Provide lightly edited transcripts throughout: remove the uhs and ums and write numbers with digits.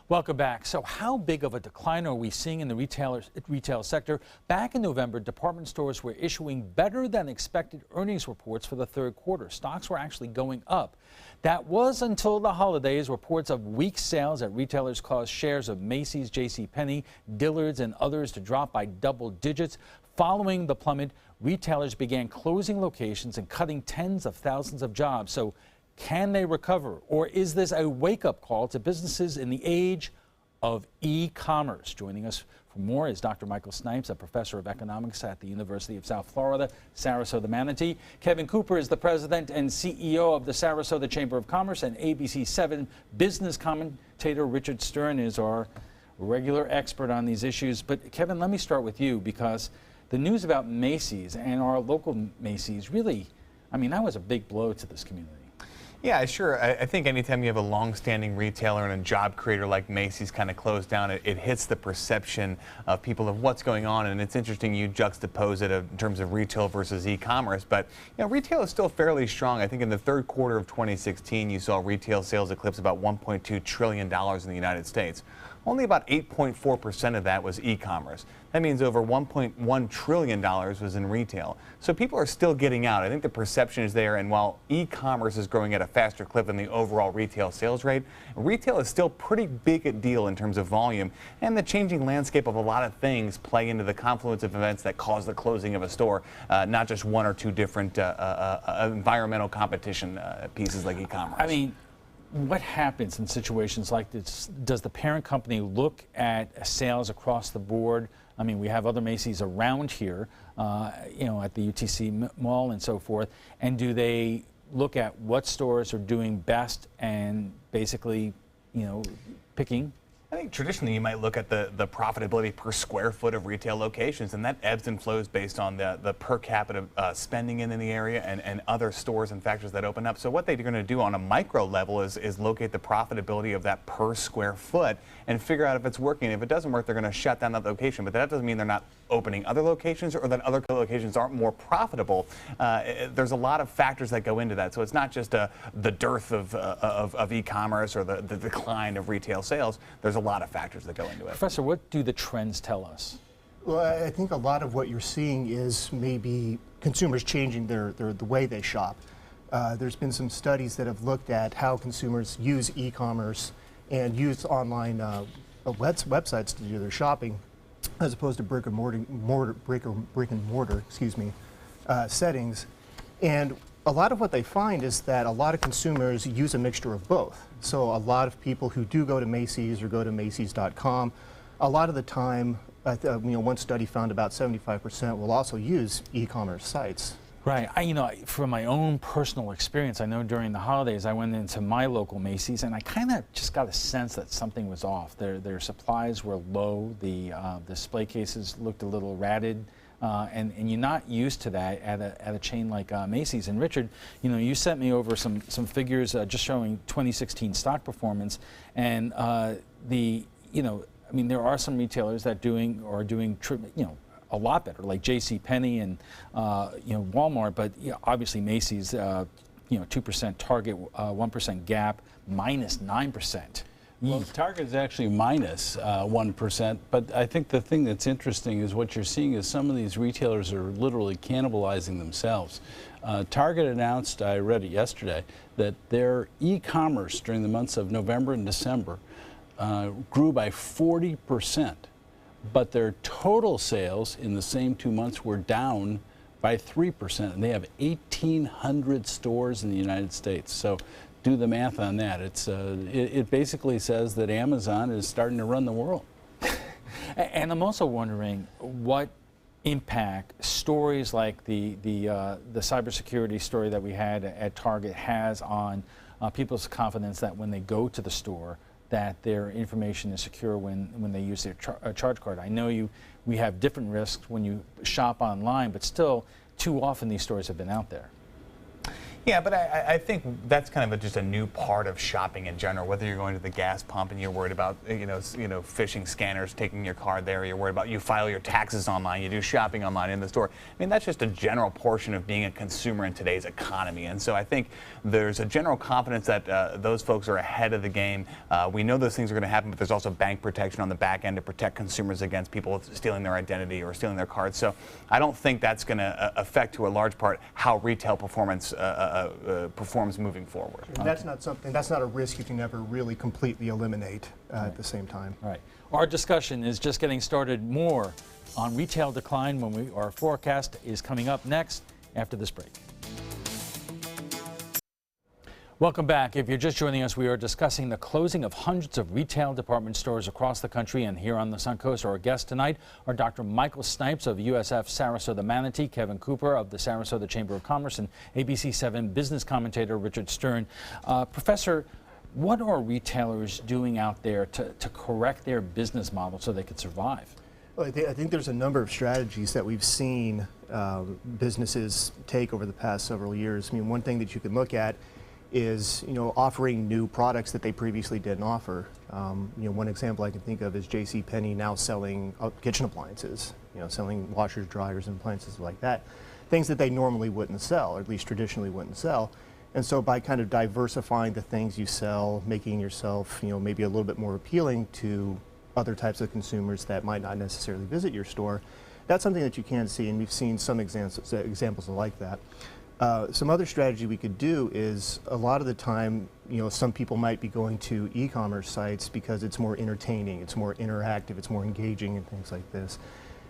Welcome back. So how big of a decline are we seeing in the retail sector? Back in November, department stores were issuing better than expected earnings reports for the third quarter. Stocks were actually going up. That was until the holidays. Reports of weak sales at retailers caused shares of Macy's, JCPenney, Dillard's, and others to drop by double digits. Following the plummet, retailers began closing locations and cutting tens of thousands of jobs. So can they recover, or is this a wake-up call to businesses in the age of e-commerce? Joining us for more is Dr. Michael Snipes, a professor of economics at the University of South Florida, Sarasota Manatee. Kevin Cooper is the president and CEO of the Sarasota Chamber of Commerce, and ABC 7 business commentator Richard Stern is our regular expert on these issues. But Kevin, let me start with you, because the news about Macy's and our local Macy's really, that was a big blow to this community. Yeah, sure. I think anytime you have a long-standing retailer and a job creator like Macy's kind of closed down, it hits the perception of people of what's going on. And it's interesting you juxtapose it in terms of retail versus e-commerce. But retail is still fairly strong. I think in the third quarter of 2016, you saw retail sales eclipse about $1.2 trillion in the United States. Only about 8.4% of that was e-commerce. That means over $1.1 trillion was in retail. So people are still getting out. I think the perception is there, and while e-commerce is growing at a faster clip than the overall retail sales rate, retail is still pretty big a deal in terms of volume, and the changing landscape of a lot of things play into the confluence of events that cause the closing of a store, not just one or two different environmental competition pieces like e-commerce. What happens in situations like this? Does the parent company look at sales across the board? We have other Macy's around here, at the UTC Mall and so forth. And do they look at what stores are doing best and basically, picking? I think traditionally you might look at the profitability per square foot of retail locations, and that ebbs and flows based on the per capita spending in the area and other stores and factors that open up. So what they're going to do on a micro level is locate the profitability of that per square foot and figure out if it's working. If it doesn't work, they're going to shut down that location. But that doesn't mean they're not opening other locations or that other locations aren't more profitable. There's a lot of factors that go into that. So it's not just the dearth of e-commerce or the decline of retail sales. There's a lot of factors that go into it. Professor, what do the trends tell us? Well, I think a lot of what you're seeing is maybe consumers changing the way they shop. There's been some studies that have looked at how consumers use e-commerce and use online websites to do their shopping, as opposed to brick and mortar settings. And a lot of what they find is that a lot of consumers use a mixture of both. So a lot of people who do go to Macy's or go to Macy's.com, a lot of the time, one study found about 75% will also use e-commerce sites. Right. From my own personal experience, I know during the holidays I went into my local Macy's and I kind of just got a sense that something was off. Their supplies were low. The display cases looked a little ratted. And you're not used to that at a chain like Macy's. And Richard, you sent me over some figures just showing 2016 stock performance, and there are some retailers that are doing a lot better, like JCPenney and Walmart, but obviously Macy's 2%, Target 1%, Gap minus 9%. Well, Target is actually minus 1%, but I think the thing that's interesting is what you're seeing is some of these retailers are literally cannibalizing themselves. Target announced, I read it yesterday, that their e-commerce during the months of November and December grew by 40%, but their total sales in the same 2 months were down by 3%, and they have 1,800 stores in the United States. So do the math on that. It basically says that Amazon is starting to run the world. And I'm also wondering what impact stories like the cybersecurity story that we had at Target has on people's confidence that when they go to the store that their information is secure when they use their charge card. I know we have different risks when you shop online, but still too often these stories have been out there. Yeah, but I think that's kind of just a new part of shopping in general. Whether you're going to the gas pump and you're worried about phishing scanners taking your card there, you're worried about you file your taxes online, you do shopping online in the store. I mean, that's just a general portion of being a consumer in today's economy. And so I think there's a general confidence that those folks are ahead of the game. We know those things are going to happen, but there's also bank protection on the back end to protect consumers against people stealing their identity or stealing their cards. So I don't think that's going to affect, to a large part, how retail performance performs moving forward. That's not a risk you can never really completely eliminate at the same time. Right. Our discussion is just getting started. More on retail decline when our forecast is coming up next after this break. Welcome back. If you're just joining us, we are discussing the closing of hundreds of retail department stores across the country, and here on the Suncoast, our guests tonight are Dr. Michael Snipes of USF Sarasota Manatee, Kevin Cooper of the Sarasota Chamber of Commerce, and ABC 7 business commentator Richard Stern. Professor, what are retailers doing out there to correct their business model so they could survive? Well, I think there's a number of strategies that we've seen businesses take over the past several years. I mean, one thing that you can look at is offering new products that they previously didn't offer. One example I can think of is JCPenney now selling kitchen appliances, selling washers, dryers, and appliances like that, things that they normally wouldn't sell, or at least traditionally wouldn't sell. And so by kind of diversifying the things you sell, making yourself maybe a little bit more appealing to other types of consumers that might not necessarily visit your store, that's something that you can see, and we've seen some examples like that. Some other strategy we could do is, a lot of the time, some people might be going to e-commerce sites because it's more entertaining, it's more interactive, it's more engaging, and things like this.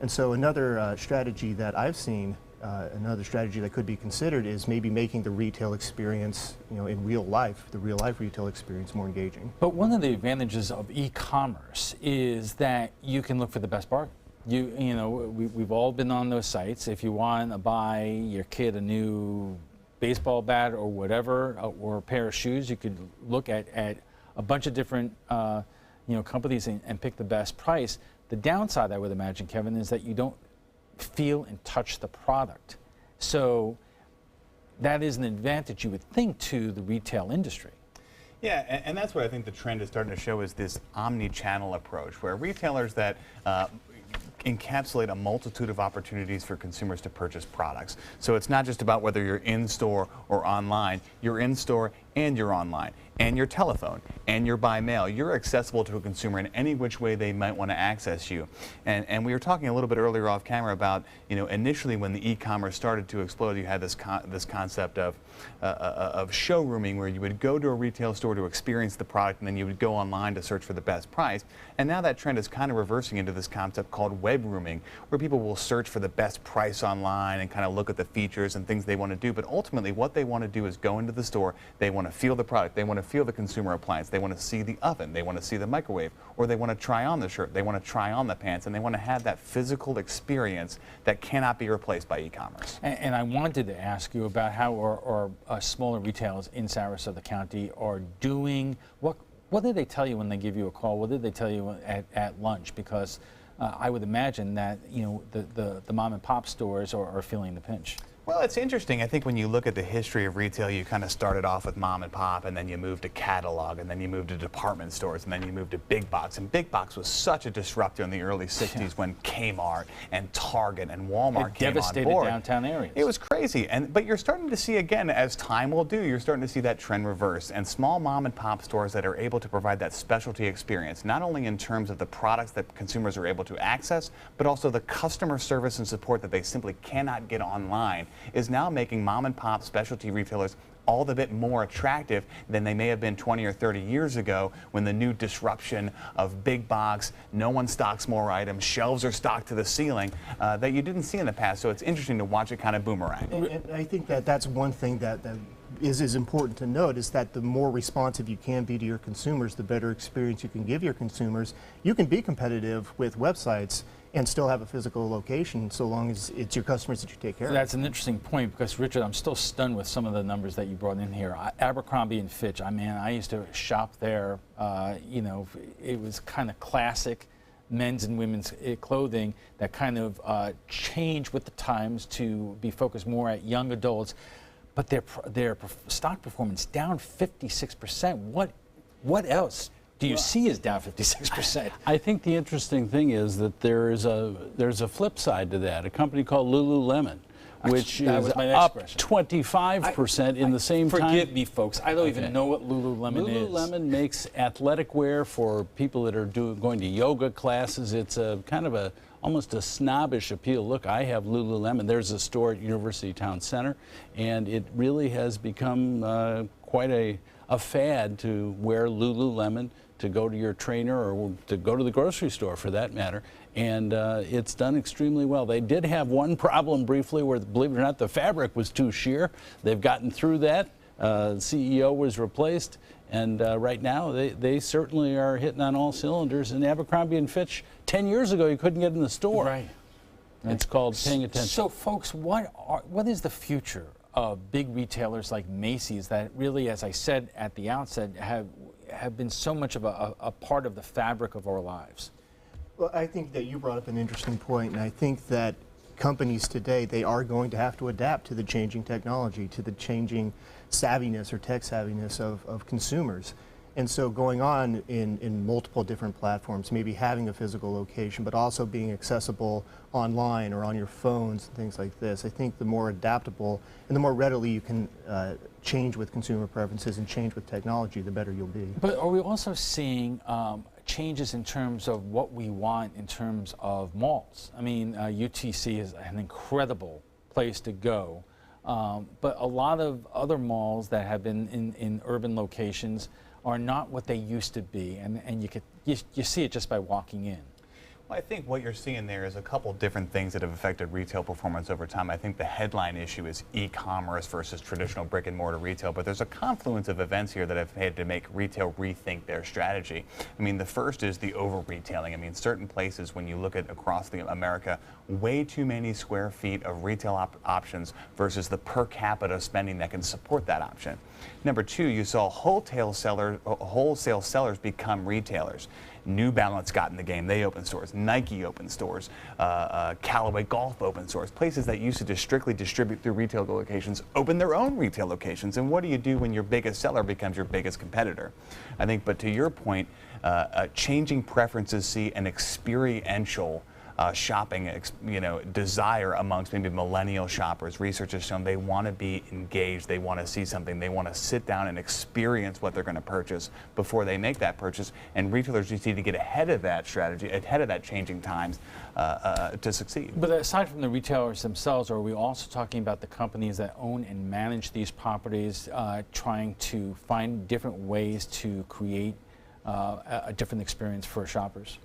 And so another strategy that I've seen, another strategy that could be considered, is maybe making the retail experience, in real life, the real life retail experience, more engaging. But one of the advantages of e-commerce is that you can look for the best bargain. We've all been on those sites. If you want to buy your kid a new baseball bat or whatever, or a pair of shoes, you could look at a bunch of different companies and pick the best price. The downside, I would imagine, Kevin, is that you don't feel and touch the product. So that is an advantage, you would think, to the retail industry. Yeah, and that's what I think the trend is starting to show, is this omni-channel approach, where retailers that encapsulate a multitude of opportunities for consumers to purchase products. So it's not just about whether you're in store or online. You're in store and you're online, and your telephone, and you're by mail. You're accessible to a consumer in any which way they might want to access you. And we were talking a little bit earlier off camera about, initially when the e-commerce started to explode, you had this concept of showrooming, where you would go to a retail store to experience the product, and then you would go online to search for the best price. And now that trend is kind of reversing into this concept called web rooming, where people will search for the best price online and kind of look at the features and things they want to do. But ultimately, what they want to do is go into the store. They want to feel the product. They want to feel the consumer appliance. They want to see the oven. They want to see the microwave. Or they want to try on the shirt. They want to try on the pants. And they want to have that physical experience that cannot be replaced by e-commerce. And I wanted to ask you about how our smaller retailers in Sarasota County are doing. What did they tell you when they give you a call? What did they tell you at lunch? Because I would imagine that the mom and pop stores are feeling the pinch. Well, it's interesting. I think when you look at the history of retail, you kind of started off with mom and pop, and then you moved to catalog, and then you moved to department stores, and then you moved to big box. And big box was such a disruptor in the early 60s when Kmart and Target and Walmart came on board. Devastated downtown areas. It was crazy. But you're starting to see, again, as time will do, you're starting to see that trend reverse. And small mom and pop stores that are able to provide that specialty experience, not only in terms of the products that consumers are able to access, but also the customer service and support that they simply cannot get online, is now making mom and pop specialty retailers all the bit more attractive than they may have been 20 or 30 years ago, when the new disruption of big box, no one stocks more items, shelves are stocked to the ceiling, that you didn't see in the past. So it's interesting to watch it kind of boomerang. And I think that's one thing that is important to note, is that the more responsive you can be to your consumers, the better experience you can give your consumers. You can be competitive with websites and still have a physical location, so long as it's your customers that you take care of. That's an interesting point, because, Richard, I'm still stunned with some of the numbers that you brought in here. Abercrombie and Fitch, I used to shop there. It was kind of classic men's and women's clothing that kind of changed with the times to be focused more at young adults. but their stock performance down 56%. What else do you see is down 56%? I think the interesting thing is that there's a flip side to that. A company called Lululemon, which is up 25% in the same time. Forgive me, folks. I don't even know what Lululemon is. Lululemon makes athletic wear for people that are going to yoga classes. It's a kind of almost a snobbish appeal. Look, I have Lululemon. There's a store at University Town Center, and it really has become quite a fad to wear Lululemon to go to your trainer or to go to the grocery store for that matter. And it's done extremely well. They did have one problem briefly where, believe it or not, the fabric was too sheer. They've gotten through that. The CEO was replaced. And right now, they certainly are hitting on all cylinders. And Abercrombie & Fitch, 10 years ago, you couldn't get in the store. Right. It's called paying attention. So, folks, what is the future of big retailers like Macy's that really, as I said at the outset, have been so much of a part of the fabric of our lives? Well, I think that you brought up an interesting point, and I think that companies today, they are going to have to adapt to the changing technology, to the changing savviness or tech savviness of consumers. And so going on in multiple different platforms, maybe having a physical location, but also being accessible online or on your phones and things like this. I think the more adaptable and the more readily you can change with consumer preferences and change with technology, the better you'll be. But are we also seeing changes in terms of what we want in terms of malls? I mean, UTC is an incredible place to go, but a lot of other malls that have been in urban locations are not what they used to be, and you see it just by walking in. Well, I think what you're seeing there is a couple different things that have affected retail performance over time. I think the headline issue is e-commerce versus traditional brick and mortar retail, but there's a confluence of events here that have had to make retail rethink their strategy. I mean, the first is the over-retailing. I mean, certain places, when you look at across America, way too many square feet of retail options versus the per capita spending that can support that option. Number two, you saw wholesale sellers become retailers. New Balance got in the game. They opened stores. Nike opened stores. Callaway Golf opened stores. Places that used to strictly distribute through retail locations open their own retail locations. And what do you do when your biggest seller becomes your biggest competitor? I think, but to your point, changing preferences see an experiential shopping, desire amongst maybe millennial shoppers. Research has shown they want to be engaged, they want to see something, they want to sit down and experience what they're going to purchase before they make that purchase. And retailers just need to get ahead of that strategy, ahead of that changing times to succeed. But aside from the retailers themselves, are we also talking about the companies that own and manage these properties, trying to find different ways to create a different experience for shoppers?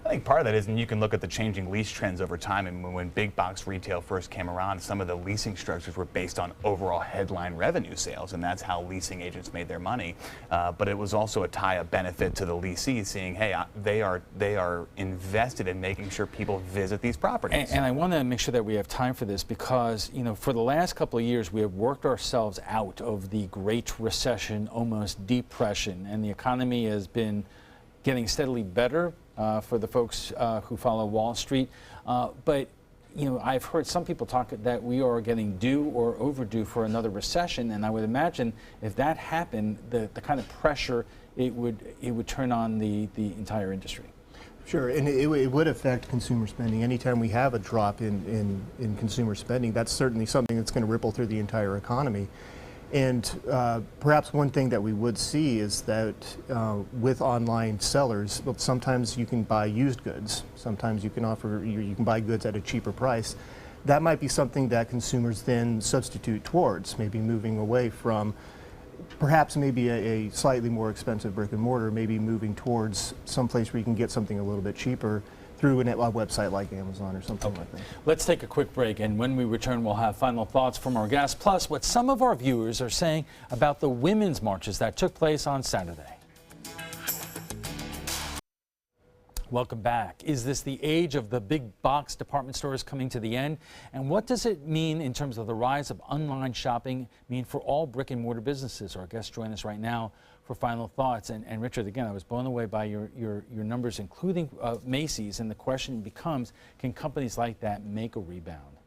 I think part of that is, and you can look at the changing lease trends over time, and when big box retail first came around, some of the leasing structures were based on overall headline revenue sales, and that's how leasing agents made their money. But it was also a benefit to the lessee, seeing, hey, they are invested in making sure people visit these properties. And I want to make sure that we have time for this because, for the last couple of years, we have worked ourselves out of the Great Recession, almost depression, and the economy has been getting steadily better for the folks who follow Wall Street. But I've heard some people talk that we are getting due or overdue for another recession, and I would imagine if that happened, the kind of pressure it would turn on the entire industry. Sure, and it would affect consumer spending. Anytime we have a drop in consumer spending, that's certainly something that's going to ripple through the entire economy. And perhaps one thing that we would see is that with online sellers, well, sometimes you can buy used goods. Sometimes you can you can buy goods at a cheaper price. That might be something that consumers then substitute towards, maybe moving away from perhaps maybe a slightly more expensive brick and mortar, maybe moving towards some place where you can get something a little bit cheaper through a website like Amazon or something like that. Let's take a quick break, and when we return, we'll have final thoughts from our guests, plus what some of our viewers are saying about the women's marches that took place on Saturday. Welcome back. Is this the age of the big box department stores coming to the end? And what does it mean in terms of the rise of online shopping mean for all brick and mortar businesses? Our guests join us right now for final thoughts. And Richard, again, I was blown away by your numbers, including Macy's. And the question becomes, can companies like that make a rebound?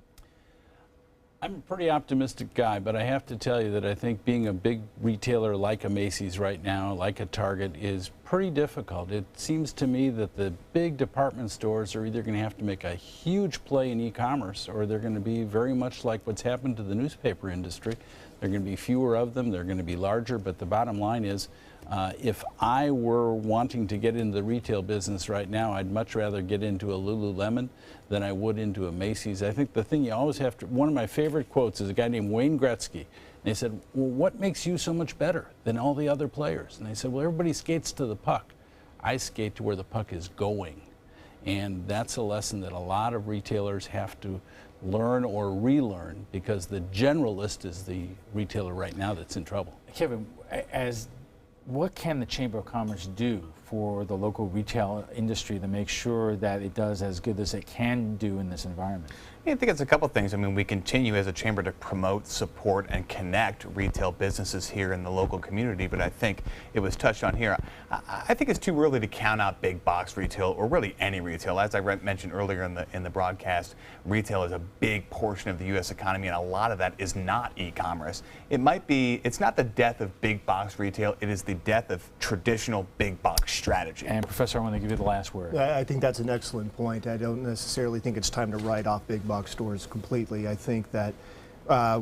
I'm a pretty optimistic guy, but I have to tell you that I think being a big retailer like a Macy's right now, like a Target, is pretty difficult. It seems to me that the big department stores are either going to have to make a huge play in e-commerce, or they're going to be very much like what's happened to the newspaper industry. There are going to be fewer of them, they're going to be larger, but the bottom line is, if I were wanting to get into the retail business right now, I'd much rather get into a Lululemon than I would into a Macy's. I think the thing you always have to, one of my favorite quotes is a guy named Wayne Gretzky. And they said, well, what makes you so much better than all the other players? And they said, well, everybody skates to the puck. I skate to where the puck is going. And that's a lesson that a lot of retailers have to learn or relearn, because the generalist is the retailer right now that's in trouble. Kevin, what can the Chamber of Commerce do for the local retail industry to make sure that it does as good as it can do in this environment? I think it's a couple things. I mean, we continue as a chamber to promote, support, and connect retail businesses here in the local community, but I think it was touched on here. I think it's too early to count out big box retail, or really any retail. As I mentioned earlier in the broadcast, retail is a big portion of the U.S. economy, and a lot of that is not e-commerce. It's not the death of big box retail, it is the death of traditional big box strategy. And Professor, I want to give you the last word. I think that's an excellent point. I don't necessarily think it's time to write off big box stores completely. I think that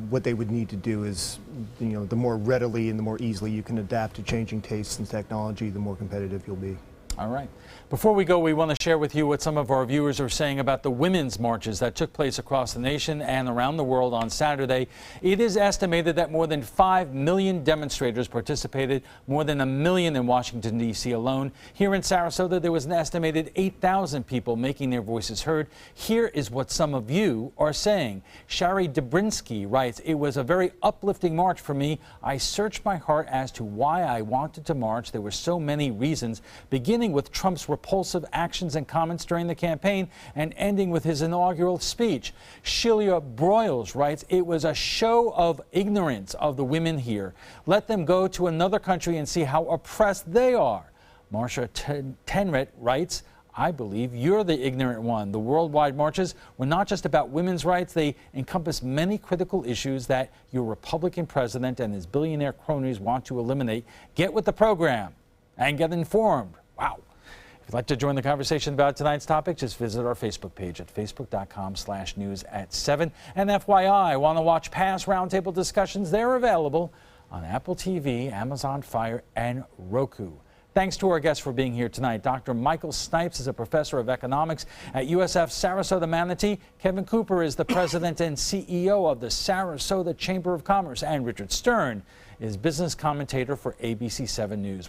what they would need to do is, the more readily and the more easily you can adapt to changing tastes and technology, the more competitive you'll be. All right. Before we go, we want to share with you what some of our viewers are saying about the women's marches that took place across the nation and around the world on Saturday. It is estimated that more than 5 million demonstrators participated, more than 1 million in Washington, D.C. alone. Here in Sarasota, there was an estimated 8,000 people making their voices heard. Here is what some of you are saying. Shari Dobrinsky writes, "It was a very uplifting march for me. I searched my heart as to why I wanted to march. There were so many reasons, beginning with Trump's repulsive actions and comments during the campaign and ending with his inaugural speech." Sheila Broyles writes, "It was a show of ignorance of the women here. Let them go to another country and see how oppressed they are." Marcia Tenret writes, "I believe you're the ignorant one. The worldwide marches were not just about women's rights. They encompass many critical issues that your Republican president and his billionaire cronies want to eliminate. Get with the program and get informed." Wow. If you'd like to join the conversation about tonight's topic, just visit our Facebook page at facebook.com/news@7. And FYI, want to watch past Roundtable discussions? They're available on Apple TV, Amazon Fire, and Roku. Thanks to our guests for being here tonight. Dr. Michael Snipes is a professor of economics at USF Sarasota Manatee. Kevin Cooper is the president and CEO of the Sarasota Chamber of Commerce. And Richard Stern is business commentator for ABC 7 News.